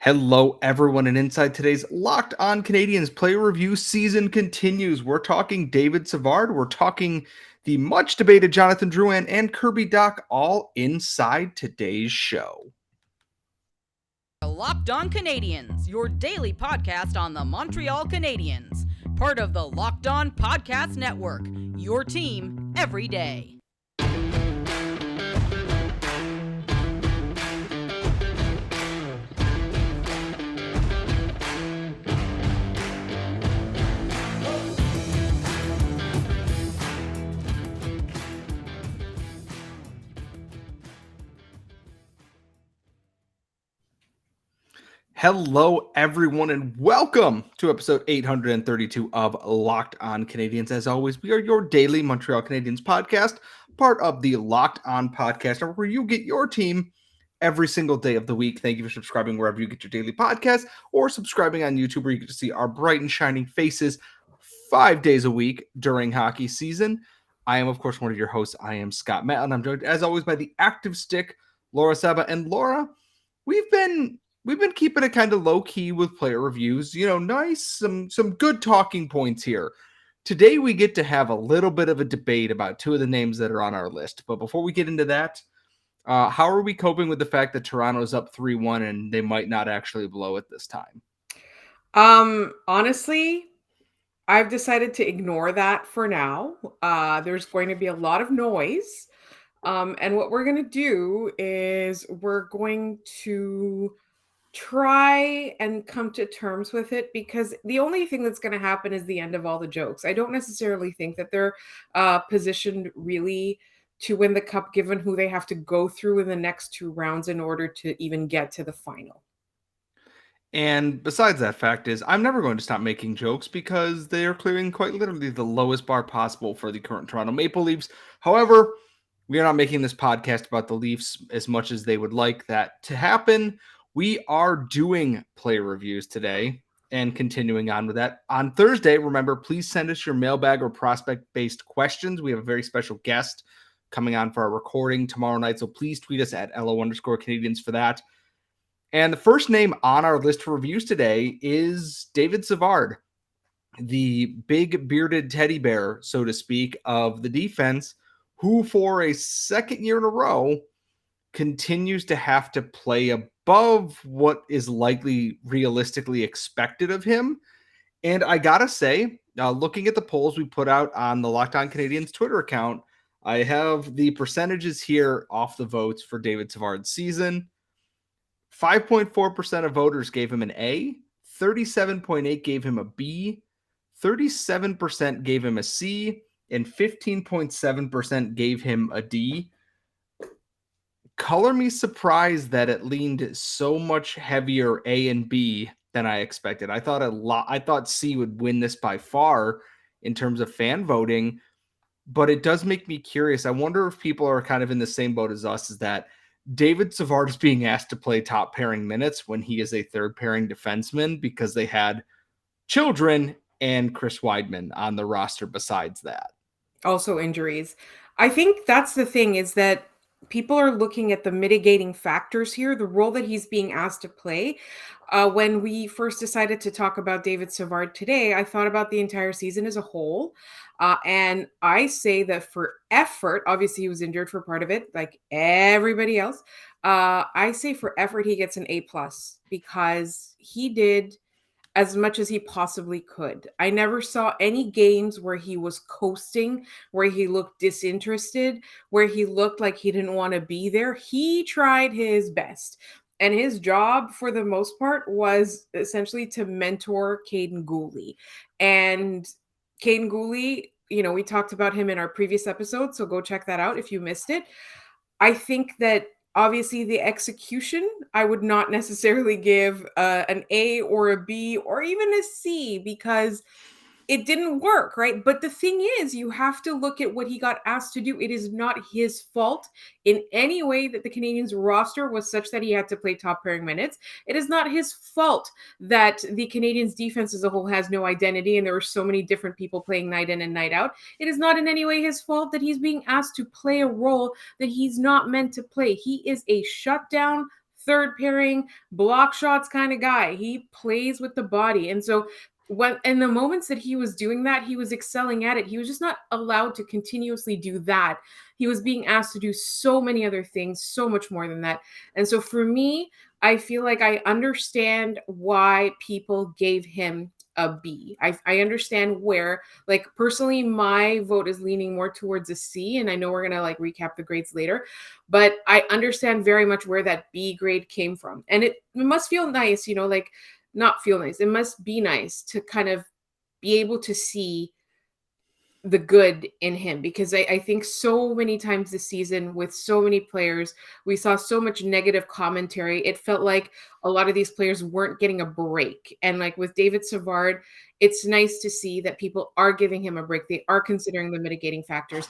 Hello, everyone, and inside today's Locked On Canadiens player review season continues. We're talking David Savard, we're talking the much debated Jonathan Drouin, and Kirby Dach, all inside today's show. Locked On Canadiens, your daily podcast on the Montreal Canadiens, part of the Locked On Podcast Network, your team every day. Hello, everyone, and welcome to episode 832 of Locked On Canadiens. As always, we are your daily Montreal Canadiens podcast, part of the Locked On Podcast, where you get your team every single day of the week. Thank you for subscribing wherever you get your daily podcast, or subscribing on YouTube, where you get to see our bright and shining faces 5 days a week during hockey season. I am, of course, one of your hosts. I am Scott Matt, and I'm joined, as always, by the active stick, Laura Saba. And Laura, we've been keeping it kind of low key with player reviews, nice, some good talking points here. Today we get to have a little bit of a debate about two of the names that are on our list. But before we get into that, how are we coping with the fact that Toronto's up 3-1 and they might not actually blow it this time? Honestly, I've decided to ignore that for now. There's going to be a lot of noise. And what we're going to do is we're going to try and come to terms with it, because the only thing that's going to happen is the end of all the jokes. I don't necessarily think that they're positioned really to win the cup, given who they have to go through in the next two rounds in order to even get to the final. And besides that fact is, I'm never going to stop making jokes because they are clearing quite literally the lowest bar possible for the current Toronto Maple Leafs. However, we are not making this podcast about the Leafs as much as they would like that to happen. We are doing player reviews today and continuing on with that. On Thursday, remember, please send us your mailbag or prospect-based questions. We have a very special guest coming on for our recording tomorrow night, so please tweet us at LO_Canadiens for that. And the first name on our list for reviews today is David Savard, the big bearded teddy bear, so to speak, of the defense, who for a second year in a row continues to have to play above what is likely realistically expected of him. And I gotta say, looking at the polls we put out on the Locked On Canadiens Twitter account, I have the percentages here off the votes for David Savard's season. 5.4% of voters gave him an A, 37.8% gave him a B, 37% gave him a C, and 15.7% gave him a D. Color me surprised that it leaned so much heavier A and B than I expected. I thought C would win this by far in terms of fan voting, but it does make me curious. I wonder if people are kind of in the same boat as us, is that David Savard is being asked to play top pairing minutes when he is a third pairing defenseman because they had children and Chris Weidman on the roster besides that. Also injuries. I think that's the thing, is that people are looking at the mitigating factors here, the role that he's being asked to play. When we first decided to talk about David Savard today, I thought about the entire season as a whole. And I say that for effort, obviously he was injured for part of it, like everybody else. I say for effort, he gets an A+, because he did as much as he possibly could. I never saw any games where he was coasting, where he looked disinterested, where he looked like he didn't want to be there. He tried his best. And his job, for the most part, was essentially to mentor Caden Gooley. And Caden Gooley, we talked about him in our previous episode, so go check that out if you missed it. I think that obviously the execution, I would not necessarily give an A or a B or even a C, because it didn't work, right? But the thing is, you have to look at what he got asked to do. It is not his fault in any way that the Canadiens roster was such that he had to play top pairing minutes. It is not his fault that the Canadiens defense as a whole has no identity and there were so many different people playing night in and night out. It is not in any way his fault that he's being asked to play a role that he's not meant to play. He is a shutdown third pairing, block shots kind of guy. He plays with the body. And so when in the moments that he was doing that, he was excelling at it. He was just not allowed to continuously do that. He was being asked to do so many other things, so much more than that. And so for me, I feel like I understand why people gave him a B. I understand where, like, personally, my vote is leaning more towards a C. And I know we're going to like recap the grades later, but I understand very much where that B grade came from. And it must feel nice, like, not feel nice. It must be nice to kind of be able to see the good in him, because I think so many times this season with so many players, we saw so much negative commentary. It felt like a lot of these players weren't getting a break. And like with David Savard, it's nice to see that people are giving him a break. They are considering the mitigating factors.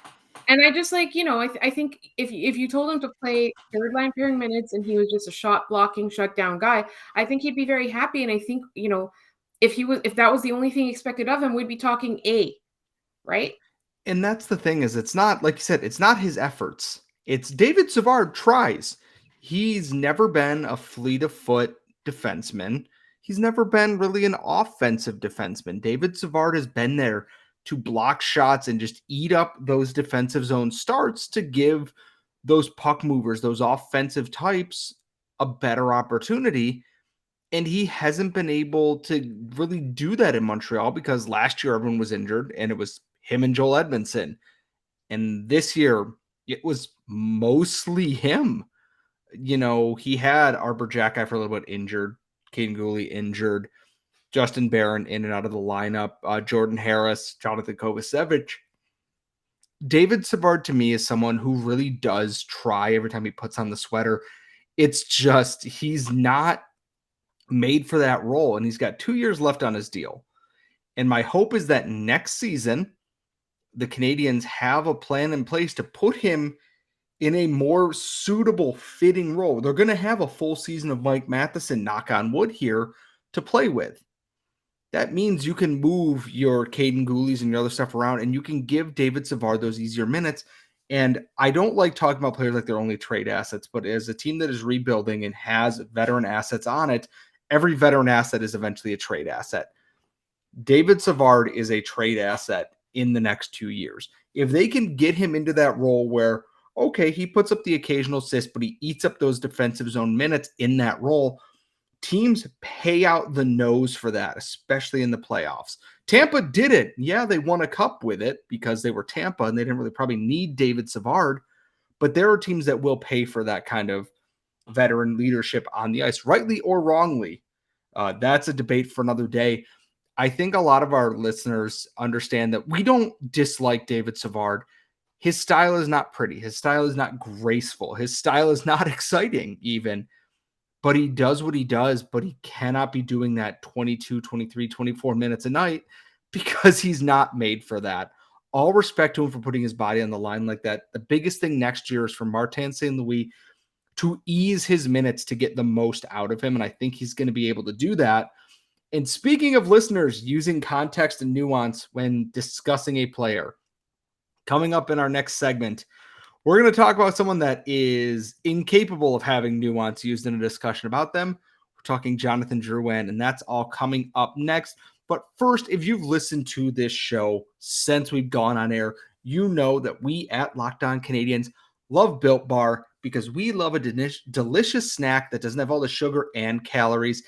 And I just like, I think if you told him to play third line pairing minutes and he was just a shot blocking, shutdown guy, I think he'd be very happy. And I think, if that was the only thing expected of him, we'd be talking A, right? And that's the thing is it's not like you said, it's not his efforts. It's David Savard tries. He's never been a fleet of foot defenseman. He's never been really an offensive defenseman. David Savard has been there to block shots and just eat up those defensive zone starts to give those puck movers, those offensive types, a better opportunity. And he hasn't been able to really do that in Montreal because last year everyone was injured and it was him and Joel Edmondson. And this year it was mostly him. He had Arbor Jacki for a little bit injured, Caden Gooley injured, Justin Barron in and out of the lineup, Jordan Harris, Jonathan Kovacevic. David Savard to me is someone who really does try every time he puts on the sweater. It's just he's not made for that role, and he's got 2 years left on his deal. And my hope is that next season, the Canadiens have a plan in place to put him in a more suitable, fitting role. They're going to have a full season of Mike Matheson, knock on wood here, to play with. That means you can move your Caden Goolies and your other stuff around, and you can give David Savard those easier minutes. And I don't like talking about players like they're only trade assets, but as a team that is rebuilding and has veteran assets on it, every veteran asset is eventually a trade asset. David Savard is a trade asset in the next 2 years. If they can get him into that role where, okay, he puts up the occasional assist, but he eats up those defensive zone minutes in that role, teams pay out the nose for that, especially in the playoffs. Tampa did it. Yeah, they won a cup with it because they were Tampa and they didn't really probably need David Savard, but there are teams that will pay for that kind of veteran leadership on the ice, rightly or wrongly. That's a debate for another day. I think a lot of our listeners understand that we don't dislike David Savard. His style is not pretty. His style is not graceful. His style is not exciting even, but he does what he does, but he cannot be doing that 22, 23, 24 minutes a night because he's not made for that. All respect to him for putting his body on the line like that. The biggest thing next year is for Martin St. Louis to ease his minutes to get the most out of him. And I think he's going to be able to do that. And speaking of listeners using context and nuance when discussing a player, coming up in our next segment, we're going to talk about someone that is incapable of having nuance used in a discussion about them. We're talking Jonathan Drouin, and that's all coming up next. But first, if you've listened to this show since we've gone on air, you know that we at Locked On Canadiens love Built Bar because we love a delicious snack that doesn't have all the sugar and calories.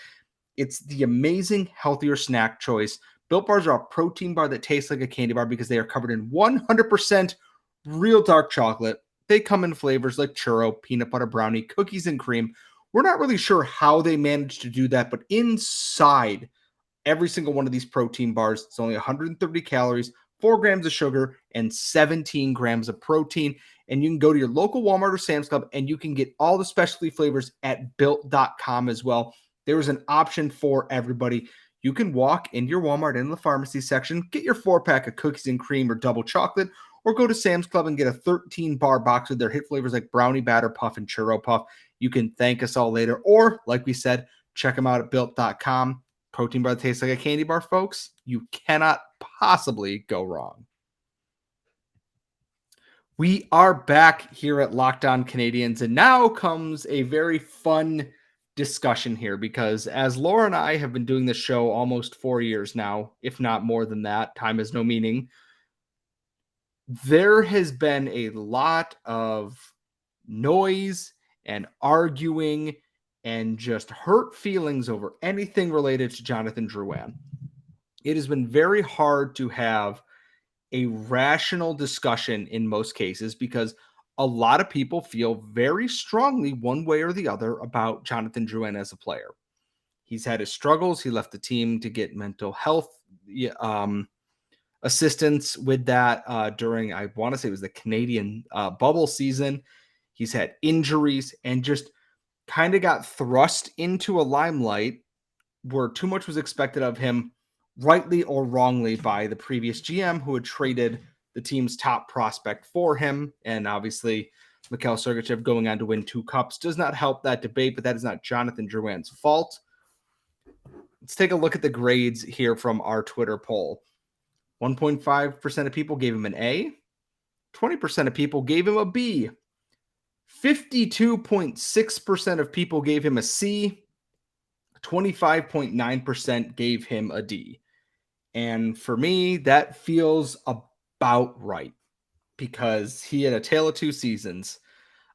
It's the amazing, healthier snack choice. Built Bars are a protein bar that tastes like a candy bar because they are covered in 100% real dark chocolate. They come in flavors like churro, peanut butter brownie, cookies, and cream. We're not really sure how they managed to do that, but inside every single one of these protein bars, it's only 130 calories, 4 grams of sugar, and 17 grams of protein. And you can go to your local Walmart or Sam's Club, and you can get all the specialty flavors at Built.com as well. There is an option for everybody. You can walk into your Walmart in the pharmacy section, get your 4-pack of cookies and cream or double chocolate, or go to Sam's Club and get a 13-bar box with their hit flavors like brownie batter puff and churro puff. You can thank us all later. Or, like we said, check them out at Built.com. Protein bar that tastes like a candy bar, folks. You cannot possibly go wrong. We are back here at Locked On Canadiens, and now comes a very fun discussion here, because as Laura and I have been doing this show almost 4 years now, if not more than that, time has no meaning. There has been a lot of noise and arguing and just hurt feelings over anything related to Jonathan Drouin. It has been very hard to have a rational discussion in most cases because a lot of people feel very strongly one way or the other about Jonathan Drouin as a player. He's had his struggles. He left the team to get mental health assistance with that during, I want to say it was the Canadian bubble season. He's had injuries and just kind of got thrust into a limelight where too much was expected of him, rightly or wrongly, by the previous GM who had traded the team's top prospect for him. And obviously, Mikhail Sergachev going on to win 2 cups does not help that debate, but that is not Jonathan Drouin's fault. Let's take a look at the grades here from our Twitter poll. 1.5% of people gave him an A. 20% of people gave him a B. 52.6% of people gave him a C. 25.9% gave him a D. And for me, that feels about right because he had a tale of 2 seasons.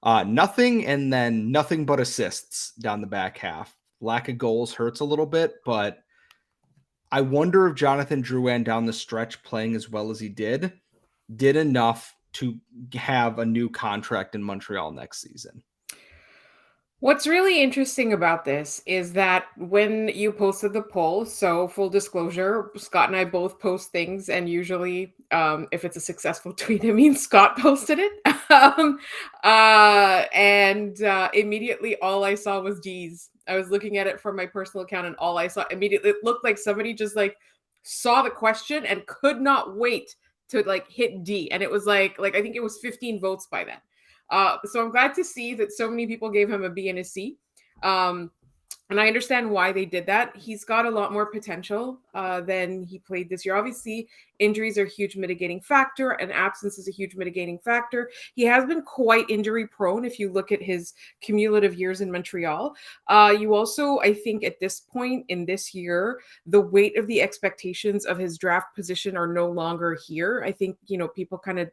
Nothing and then nothing but assists down the back half. Lack of goals hurts a little bit, but I wonder if Jonathan Drouin down the stretch playing as well as he did enough to have a new contract in Montreal next season. What's really interesting about this is that when you posted the poll, so full disclosure, Scott and I both post things, and usually, if it's a successful tweet, it means Scott posted it. Immediately, all I saw was D's. I was looking at it from my personal account, and all I saw immediately, it looked like somebody just like saw the question and could not wait to like hit D, and it was like I think it was 15 votes by then. So I'm glad to see that so many people gave him a B and a C. And I understand why they did that. He's got a lot more potential than he played this year. Obviously, injuries are a huge mitigating factor, and absence is a huge mitigating factor. He has been quite injury prone if you look at his cumulative years in Montreal. You also, I think, at this point in this year, the weight of the expectations of his draft position are no longer here. I think, people kind of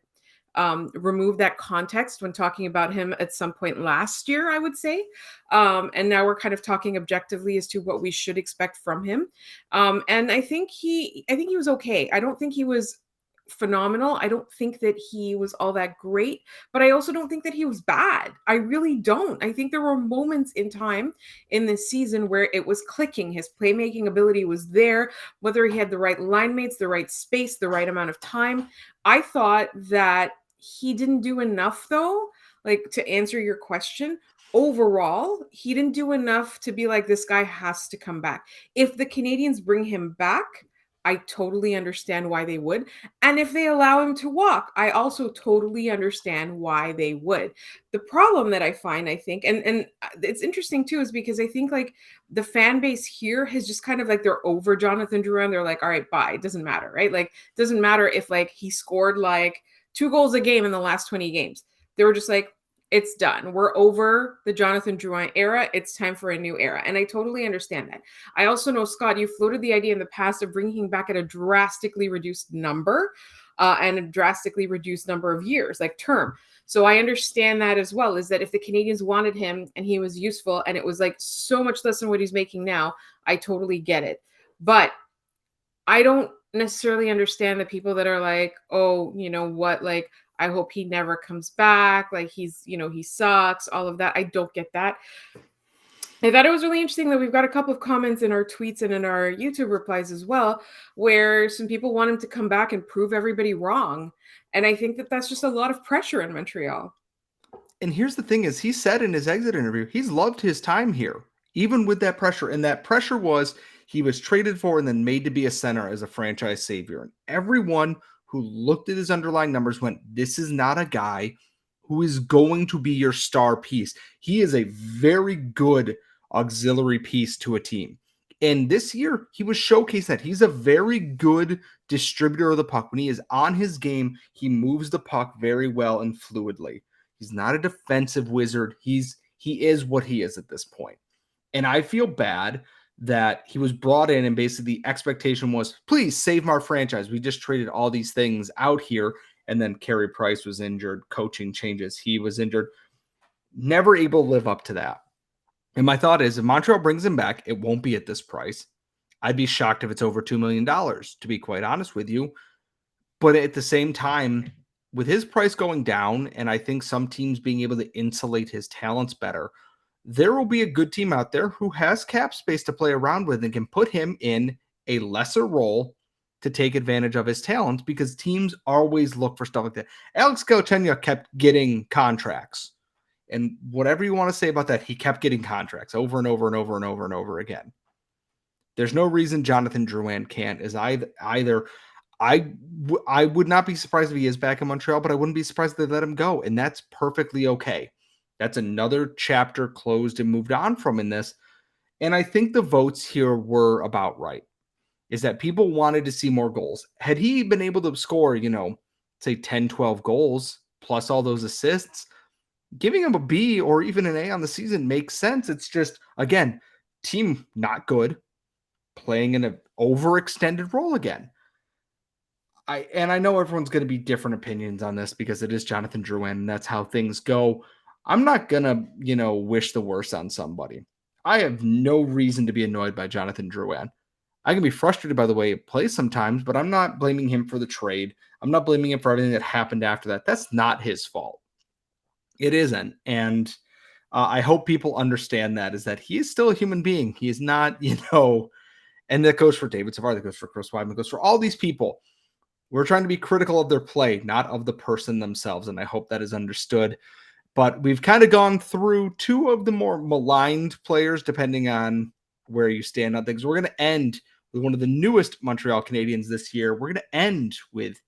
remove that context when talking about him at some point last year, I would say. And now we're kind of talking objectively as to what we should expect from him. And I think he was okay. I don't think he was phenomenal. I don't think that he was all that great, but I also don't think that he was bad. I really don't. I think there were moments in time in this season where it was clicking. His playmaking ability was there, whether he had the right line mates, the right space, the right amount of time. I thought that he didn't do enough, though, like, to answer your question. Overall, he didn't do enough to be like, this guy has to come back. If the Canadiens bring him back, I totally understand why they would. And if they allow him to walk, I also totally understand why they would. The problem that I find, I think, and it's interesting too, is because I think like the fan base here has just kind of like, they're over Jonathan Drouin. They're like, all right, bye. It doesn't matter, right? Like, it doesn't matter if like he scored like 2 goals a game in the last 20 games. They were just like, it's done. We're over the Jonathan Drouin era. It's time for a new era. And I totally understand that. I also know, Scott, you floated the idea in the past of bringing him back at a drastically reduced number and a drastically reduced number of years, like term. So I understand that as well, is that if the Canadiens wanted him and he was useful and it was like so much less than what he's making now, I totally get it. But I don't necessarily understand the people that are like, oh, you know what, like, I hope he never comes back. Like, he's, he sucks, all of that. I don't get that. I thought it was really interesting that we've got a couple of comments in our tweets and in our YouTube replies as well, where some people want him to come back and prove everybody wrong. And I think that that's just a lot of pressure in Montreal. And here's the thing is, he said in his exit interview, he's loved his time here, even with that pressure. And that pressure was he was traded for and then made to be a center as a franchise savior. And everyone who looked at his underlying numbers went, this is not a guy who is going to be your star piece. He is a very good auxiliary piece to a team. And this year, he was showcased that he's a very good distributor of the puck. When he is on his game, he moves the puck very well and fluidly. He's not a defensive wizard. He is what he is at this point. And I feel bad that he was brought in and basically the expectation was, please save our franchise. We just traded all these things out here. And then Carey Price was injured, coaching changes. He was injured, never able to live up to that. And my thought is if Montreal brings him back, it won't be at this price. I'd be shocked if it's over $2 million, to be quite honest with you. But at the same time, with his price going down, and I think some teams being able to insulate his talents better, there will be a good team out there who has cap space to play around with and can put him in a lesser role to take advantage of his talent, because teams always look for stuff like that. Alex Galchenyuk kept getting contracts. And whatever you want to say about that, he kept getting contracts over and over and over and over and over again. There's no reason Jonathan Drouin can't is either. I would not be surprised if he is back in Montreal, but I wouldn't be surprised if they let him go. And that's perfectly okay. That's another chapter closed and moved on from in this. And I think the votes here were about right, is that people wanted to see more goals. Had he been able to score, say 10, 12 goals plus all those assists, giving him a B or even an A on the season makes sense. It's just, again, team not good, playing in an overextended role again. I know everyone's going to be different opinions on this because it is Jonathan Drouin, and that's how things go. I'm not going to, wish the worst on somebody. I have no reason to be annoyed by Jonathan Drouin. I can be frustrated by the way he plays sometimes, but I'm not blaming him for the trade. I'm not blaming him for everything that happened after that. That's not his fault. It isn't. And I hope people understand that, is that he is still a human being. He is not, and that goes for David Savard, that goes for Chris Weidman, that goes for all these people. We're trying to be critical of their play, not of the person themselves. And I hope that is understood. But we've kind of gone through two of the more maligned players, depending on where you stand on things. We're going to end with one of the newest Montreal Canadiens this year. We're going to end with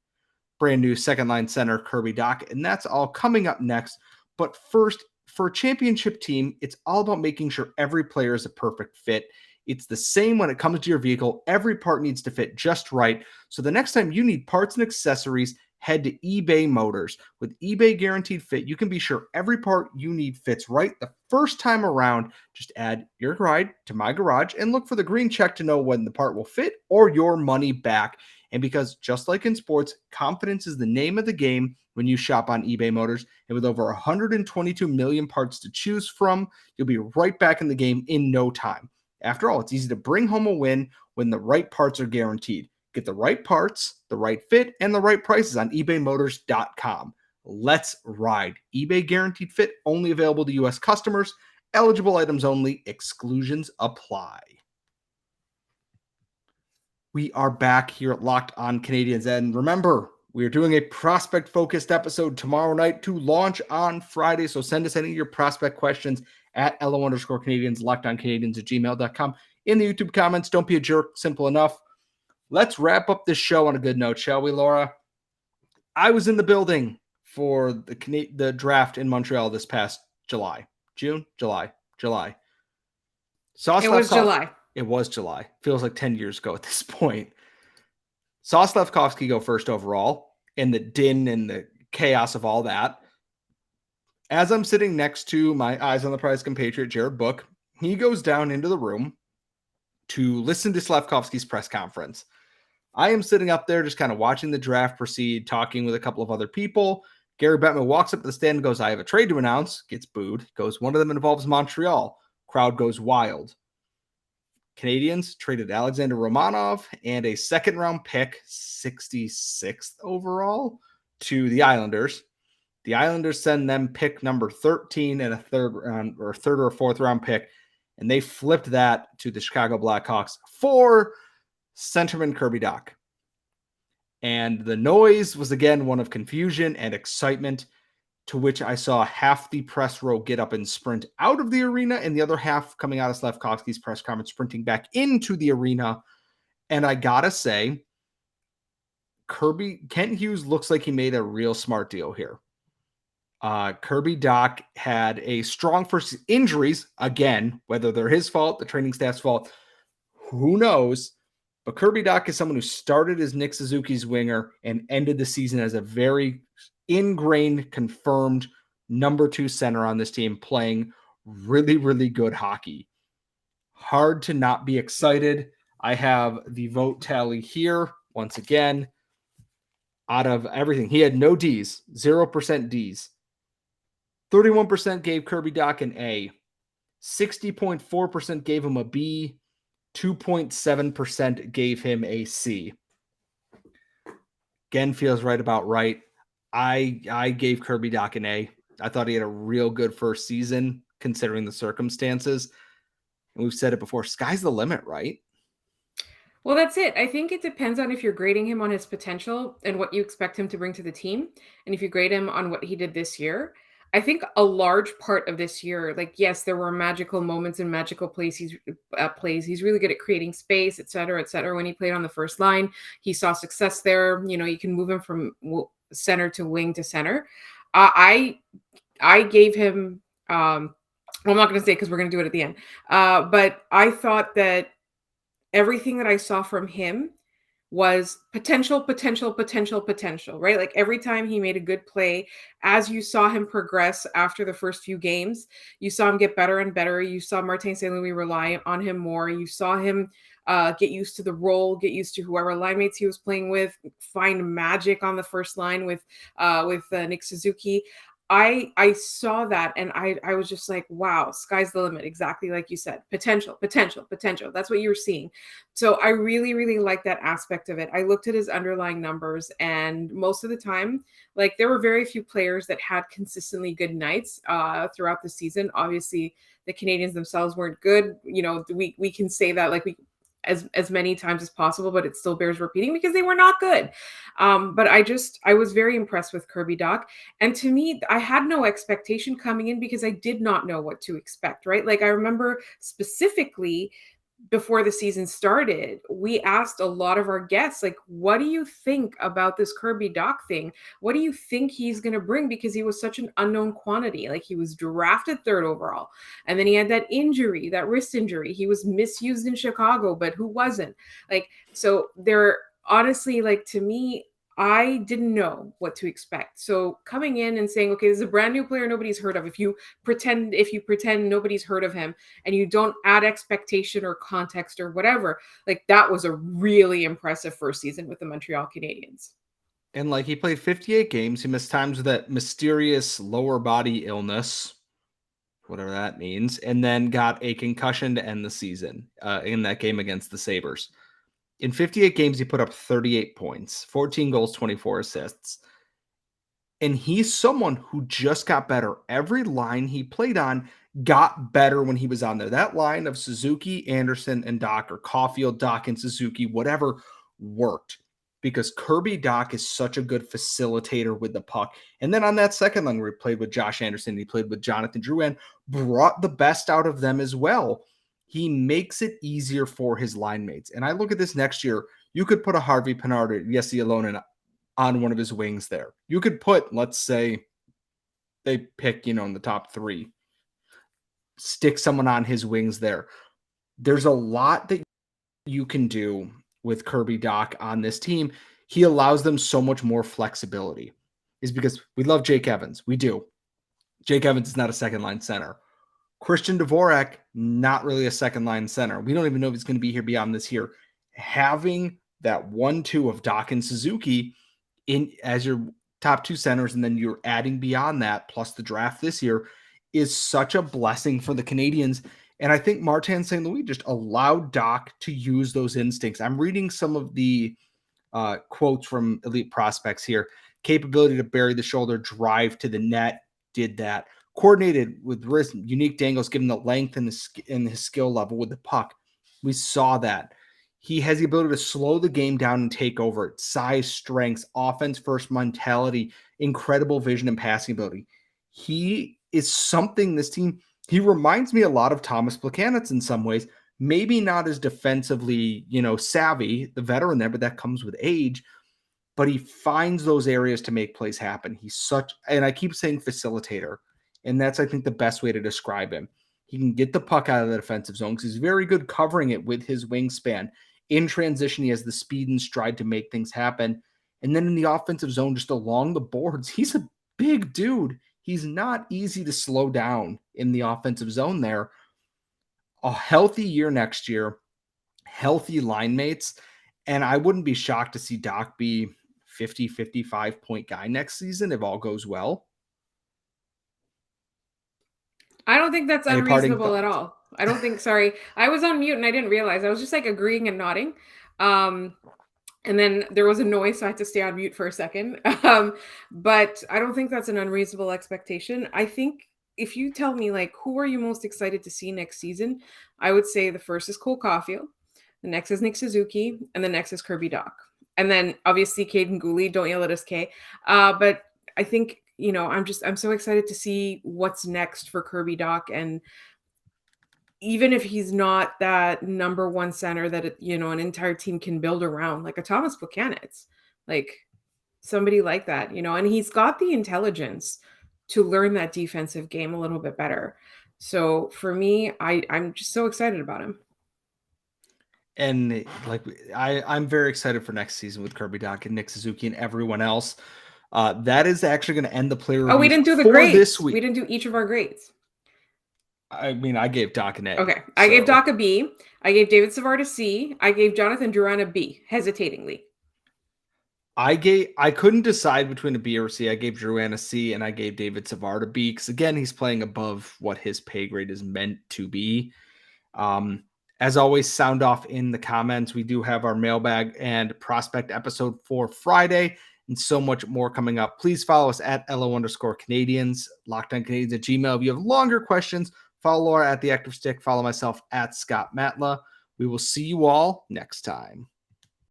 brand new second line center Kirby Dach, and that's all coming up next. But first, for a championship team, it's all about making sure every player is a perfect fit. It's the same when it comes to your vehicle. Every part needs to fit just right. So the next time you need parts and accessories, head to eBay Motors. With eBay Guaranteed Fit, you can be sure every part you need fits right the first time around. Just add your ride to My Garage and look for the green check to know when the part will fit or your money back. And because just like in sports, confidence is the name of the game when you shop on eBay Motors. And with over 122 million parts to choose from, you'll be right back in the game in no time. After all, it's easy to bring home a win when the right parts are guaranteed. Get the right parts, the right fit, and the right prices on ebaymotors.com. Let's ride. eBay Guaranteed Fit, only available to U.S. customers. Eligible items only. Exclusions apply. We are back here at Locked On Canadiens. And remember, we are doing a prospect-focused episode tomorrow night to launch on Friday. So send us any of your prospect questions at LO_Canadiens, LockedOnCanadiens@gmail.com. In the YouTube comments, don't be a jerk. Simple enough. Let's wrap up this show on a good note, shall we, Laura? I was in the building for the draft in Montreal this past July. July. It was July. It was July. Feels like 10 years ago at this point. Saw Slafkovsky go first overall, and the din and the chaos of all that. As I'm sitting next to my eyes on the prize compatriot, Jared Book, he goes down into the room to listen to Slafkovsky's press conference. I am sitting up there just kind of watching the draft proceed, talking with a couple of other people. Gary Bettman walks up to the stand and goes, I have a trade to announce. Gets booed. Goes, one of them involves Montreal. Crowd goes wild. Canadiens traded Alexander Romanov and a second-round pick, 66th overall, to the Islanders. The Islanders send them pick number 13 and a third or fourth round pick, and they flipped that to the Chicago Blackhawks for centerman Kirby Dach. And the noise was again one of confusion and excitement, to which I saw half the press row get up and sprint out of the arena, and the other half coming out of Slafkovsky's press conference, sprinting back into the arena. And I gotta say, Kent Hughes looks like he made a real smart deal here. Kirby Dach had a strong first injuries, again, whether they're his fault, the training staff's fault, who knows? But Kirby Dach is someone who started as Nick Suzuki's winger and ended the season as a very ingrained, confirmed number 2 center on this team, playing really, really good hockey. hard to not be excited. I have the vote tally here once again. Out of everything, he had no D's, 0% D's. 31% gave Kirby Dach an A. 60.4% gave him a B. 2.7% gave him a C. Again, feels right about right. I gave Kirby Dach an A. I thought he had a real good first season considering the circumstances. And we've said it before, sky's the limit, right? Well, that's it. I think it depends on if you're grading him on his potential and what you expect him to bring to the team. And if you grade him on what he did this year, I think a large part of this year, like, yes, there were magical moments and magical plays. He's really good at creating space, et cetera, et cetera. When he played on the first line, he saw success there. You know, you can move him from center to wing to center. I gave him, well, I'm not going to say because we're going to do it at the end. But I thought that everything that I saw from him was potential, potential, potential, potential, right? Like every time he made a good play, as you saw him progress after the first few games, you saw him get better and better. You saw Martin St. Louis rely on him more. You saw him get used to the role, get used to whoever line mates he was playing with, find magic on the first line with Nick Suzuki. I saw that and I was just like, wow, sky's the limit. Exactly like you said, potential, potential, potential. That's what you were seeing. So I really, really like that aspect of it. I looked at his underlying numbers and most of the time, like there were very few players that had consistently good nights throughout the season. Obviously, the Canadiens themselves weren't good. You know, we can say that like we as many times as possible, but it still bears repeating because they were not good. But I was very impressed with Kirby Dach. And to me, I had no expectation coming in because I did not know what to expect, right? Like I remember specifically before the season started, we asked a lot of our guests, like, what do you think about this Kirby Dach thing? What do you think he's going to bring? Because he was such an unknown quantity. Like he was drafted third overall. And then he had that injury, that wrist injury. He was misused in Chicago, but who wasn't? Like, so there, honestly, like to me, I didn't know what to expect. So coming in and saying, okay, this is a brand new player nobody's heard of. If you pretend nobody's heard of him and you don't add expectation or context or whatever, like that was a really impressive first season with the Montreal Canadiens. And like he played 58 games. He missed times with that mysterious lower body illness, whatever that means, and then got a concussion to end the season in that game against the Sabres. In 58 games, he put up 38 points, 14 goals, 24 assists. And he's someone who just got better. Every line he played on got better when he was on there. That line of Suzuki, Anderson, and Dach, or Caulfield, Dach, and Suzuki, whatever, worked because Kirby Dach is such a good facilitator with the puck. And then on that second line where he played with Josh Anderson, he played with Jonathan Drouin, brought the best out of them as well. He makes it easier for his line mates. And I look at this next year, you could put a Harvey Pinard or Jesse Alonen on one of his wings there. You could put, let's say, they pick, in the top 3, stick someone on his wings there. There's a lot that you can do with Kirby Dach on this team. He allows them so much more flexibility. Is because we love Jake Evans. We do. Jake Evans is not a second line center. Christian Dvorak, not really a second line center. We don't even know if he's going to be here beyond this year. Having that 1-2 of Dach and Suzuki in as your top 2 centers, and then you're adding beyond that, plus the draft this year, is such a blessing for the Canadiens. And I think Martin St. Louis just allowed Dach to use those instincts. I'm reading some of the quotes from elite prospects here. Capability to bury the shoulder, drive to the net, did that. Coordinated with wrist, unique dangles, given the length and his skill level with the puck. We saw that. He has the ability to slow the game down and take over. Size, strengths, offense first mentality, incredible vision and passing ability. He is something this team, he reminds me a lot of Thomas Plekanec in some ways. Maybe not as defensively, savvy, the veteran there, but that comes with age. But he finds those areas to make plays happen. He's such, and I keep saying facilitator. And that's, I think, the best way to describe him. He can get the puck out of the defensive zone because he's very good covering it with his wingspan. In transition, he has the speed and stride to make things happen. And then in the offensive zone, just along the boards, he's a big dude. He's not easy to slow down in the offensive zone there. a healthy year next year, healthy line mates, and I wouldn't be shocked to see Dach be 50, 55 point guy next season if all goes well. I don't think that's Any parting unreasonable at thoughts? all. I don't think, sorry. I was on mute and I didn't realize. I was just like agreeing and nodding. Um, and then there was a noise, so I had to stay on mute for a second. But I don't think that's an unreasonable expectation. I think if you tell me, like, who are you most excited to see next season, I would say the first is Cole Caulfield, the next is Nick Suzuki, and the next is Kirby Dach. And then obviously Caden Gooley, don't yell at us, Kay. But I think, I'm so excited to see what's next for Kirby Dach. And even if he's not that number one center that, an entire team can build around, like a Thomas Buchanan's, like somebody like that, and he's got the intelligence to learn that defensive game a little bit better. So for me, I'm just so excited about him. And like I'm very excited for next season with Kirby Dach and Nick Suzuki and everyone else. That is actually going to end the player reviews. Oh, we didn't do the for grades. This week. We didn't do each of our grades. I mean, I gave Dach an A. Okay. I gave Dach a B. I gave David Savard a C. I gave Jonathan Drouin a B, hesitatingly. I couldn't decide between a B or a C. I gave Drouin a C and I gave David Savard a B because again, he's playing above what his pay grade is meant to be. As always, sound off in the comments. We do have our mailbag and prospect episode for Friday and so much more coming up. Please follow us at LO_Canadiens, LockedOnCanadiens at Gmail. If you have longer questions, follow Laura at The Active Stick. Follow myself at Scott Matla. We will see you all next time.